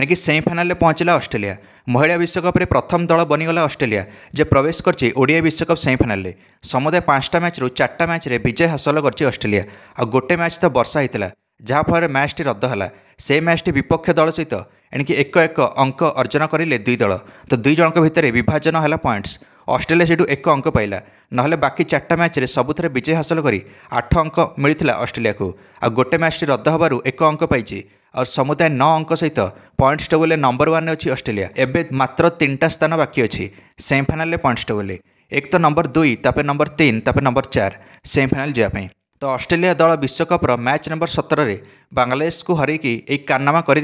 एणिकी semi-final पहुँचला Australia. महिला विश्वकप रे प्रथम दल बनीगला ऑस्ट्रेलिया जे प्रवेश करछि ओडिया विश्वकप सेमिफाइनाल। समुदाय 5टा मैच रु 4टा मैच रे विजय हासिल करछि ऑस्ट्रेलिया। आ गोटे मैच तो वर्षा होता जहाँफल मैचटी रद्द है। से मैचटी विपक्ष दल सहित एणिकी एक अंक अर्जन करें दुई दल। तो दुई जन भितर विभाजन है पॉइंट्स। ऑस्ट्रेलिया से एक अंक पाइला ना बाकी 4टा मैच रे सबुथ विजय हासिल कर 8 अंक मिलता ऑस्ट्रेलिया को। आ गोटे मैचटी रद्द होबारु एक अंक पाई और समुदाय 9 अंक सहित पॉइंट्स टेबल नंबर 1 अच्छी ऑस्ट्रेलिया। एवं मात्र 3टा स्थान बाकी अच्छी सेमिफाइनाल पॉइंट्स टेबल। एक तो नंबर 2 तापर नंबर 3 तापर नंबर 4 सेमिफाइनाल जावाई। तो ऑस्ट्रेलिया दल विश्वकप्र मैच नंबर 17 रे बांग्लादेश को हरैकी एक कारनामा कर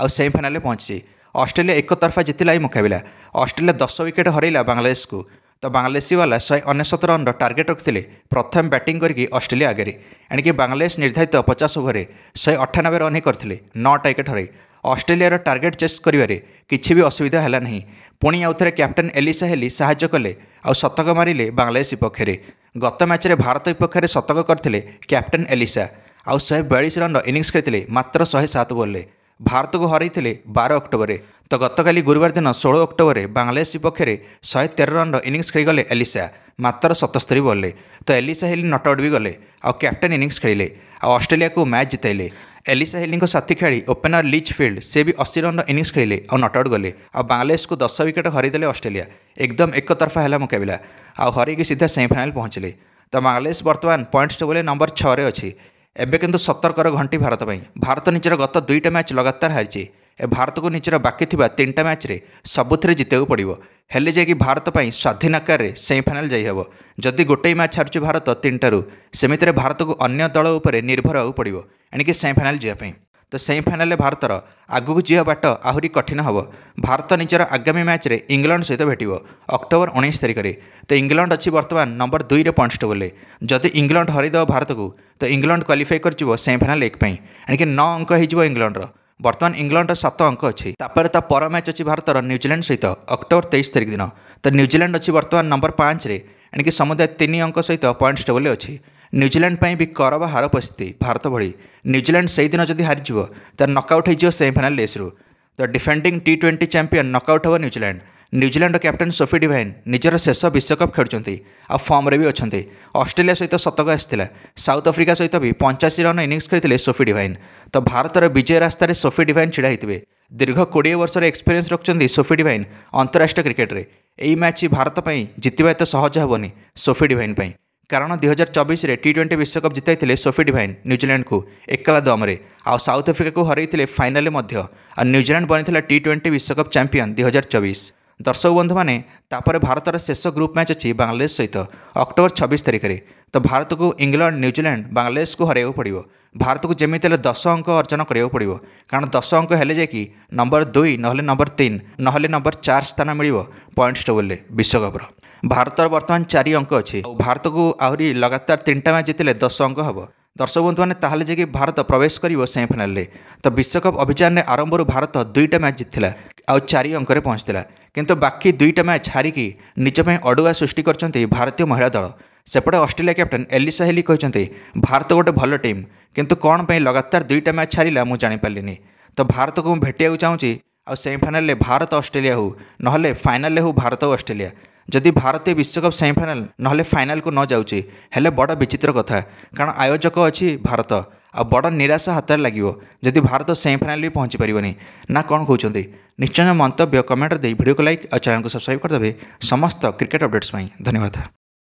सेमिफाइनाल पहुंची। ऑस्ट्रेलिया एक तरफा जितला मुकाबला। ऑस्ट्रेलिया 10 विकेट हरैला बांग्लादेश को। तो बांग्लादेशी वाला 169 रन टार्गेट रखते प्रथम बैटिंग करके ऑस्ट्रेलिया आगे। एणिकी बांग्लादेश निर्धारित 50 ओवर 198 रन ही करते 9टा विकेट हरई। ऑस्ट्रेलिया टार्गेट चेस करिवारे किछि भी असुविधा है नहीं। पुणी आउ थे कैप्टेन एलिसा हेली साहाय्य कले और शतक मारिले बांग्लादेश विपक्ष में। गत मैच रे भारत विपक्ष में शतक करते कैप्टेन एलिसा आउ 142 रन इनिंग्स खेलते मात्र 107 बॉल। भारत को हरई 12 अक्टोबर। तो गतकाली गुरुवार दिन 16 अक्टोबर बांग्लादेश विपक्ष में 113 रन इनिंग्स खेलीगले एलिसा मात्र 77 बॉल। तो एलिसा हेली नट आउट भी गले और कैप्टेन इनिंग्स खेलिले और ऑस्ट्रेलिया को मैच जितैले। एलिसा हेली साथी खेली ओपनर लिचफील्ड से भी 80 रन इनिंग्स खेलिले और नट आउट गले और बांग्लादेश को 10 विकेट हरईदे ऑस्ट्रेलिया। एकदम एक तरफा है मुकाबला आ हरईकी सीधा सेमिफाइनाल पहुँचले। तो बांग्लादेश बर्तमान पॉइंट्स टेबल नंबर 6 रे अच्छी। एबे किंतु सतर्कर घंटी भारत पाई। भारत निजर गत 2टा मैच लगातार हारी। भारत को निजर बाकी 3टा मैच रे सबुथ जीतू पड़ो हेले जाकि भारत पाई स्वाधीन आकार में सेमिफाइनाल जाइहब। जदि गोटे मैच हारुଛି भारत 3टारू सेमिति भारत को अन्य दल उपर निर्भर होगा पड़ो एणिकी सेमिफाइनाल जावाई। तो सेमिफाइनाल भारतर आगू जी बाट आहरी कठिन हम। भारत निजर आगामी मैच रे इंग्लैंड सहित भेटो अक्टोबर 19 तारिख में। तो इंग्लैंड अच्छी बर्तमान नंबर 2 रे पॉइंट्स टेबल। जदि इंग्लैंड हरईद भारत को तो इंग्लैंड क्वालिफाई कर सेमिफाइनाल 1 एणिकी 9 अंक हो इंग्लैंडर। बर्तमान इंग्लैंड 7 अंक अच्छी। तापर ता पर मैच अच्छी भारतर न्यूजीलैंड सहित अक्टोबर 23 तारिख दिन। तो न्यूजीलैंड अच्छी बर्तमान नंबर 5 रे एणिकी समुदाय 3 अंक सहित पॉइंट्स टेबल अच्छी। न्यूजीलैंड पर भी करब हार परिस्थिति भारत भली। न्यूजीलैंड से दिन जदि हारीज तो नकआउट हो सेमिफाइनाल रेस रु। तो डिफेंडिंग T20 चैंपियन नकआउट हो New Zealand. New Zealand captain Sophie Devine निजर शेष विश्वकप खेलुंट आ फॉर्म रे भी अच्छा। ऑस्ट्रेलिया सहित शतक आसाला। साउथ अफ्रिका सहित भी 85 रन इनिंग्स खेलते सोफी डिवाइन। तो भारतर विजय रास्तार सोफी डिवाइन छिड़ा होते। दीर्घ 20 वर्ष एक्सपीरियंस रखुच्च सोफी डिवाइन अंतरराष्ट्रीय क्रिकेट में। यही मैच भारत पर जितवा एत सहज हेनी सोफी डिवाइन पर। कारण 2024 रे T20 विश्वकप जिताई सोफी डिवाइन न्यूजीलैंड को एकला दम्रे आ साउथ अफ्रिका को हरई फाइनाल आ न्यूजीलैंड बनी T20 विश्वकप चैंपियन 2024। दर्शक बंधु मैंने तापर भारतर शेष ग्रुप मैच अच्छी बांग्लादेश सहित अक्टोबर 26 तारिख में। तो भारत को इंग्लैंड न्यूजीलैंड बांग्लादेश को हरई पड़ो। भारत को जमी 10 अंक अर्जन करा पड़ो कारण 10 अंक हेले जाकि नंबर 2 ना नंबर 3 ना नंबर 4 स्थान मिल पॉइंट्स टेबल विश्वकप्र। भारतर बर्तमान 4 अंक अच्छी। भारत को आहरी लगातार 3टा मैच जितले 10 अंक हम। दर्शक बंधु मैंने ताहले जाकि भारत प्रवेश कर सेमिफाइनाल। तो विश्वकप अभियान आरंभ भारत 2टा मैच जीतला आ 4 अंक पहुँचला। किंतु बाकी 2टा मैच हारिकी निज अड़ुआ सृष्टि कर भारतीय महिला दल। सेपटे ऑस्ट्रेलिया कैप्टेन एलिसा हेली कहते भारत गोटे भल टीम किंतु कौन पे लगातार 2टा मैच हारिला मुझे जापारि। तो भारत को भेटिया चाहूँगी आ सेमिफाइनाल भारत ऑस्ट्रेलिया हो ना फाइनाल हो भारत और ऑस्ट्रेलिया। जदि भारतीय विश्वकप सेमिफाइनाल ना फाइनाल को न जाऊँगी हेले बड़ विचित्र कथा। कारण आयोजक अच्छी भारत आ बड़ निराशा हाथ लगे जदि भारत सेमिफाइनाल भी पहुँची पारनी ना। कौन कहते निश्चय मंतव्य कमेंट दे वीडियो को लाइक और चैनल को सब्सक्राइब करदे। समस्त क्रिकेट अपडेट्स धन्यवाद।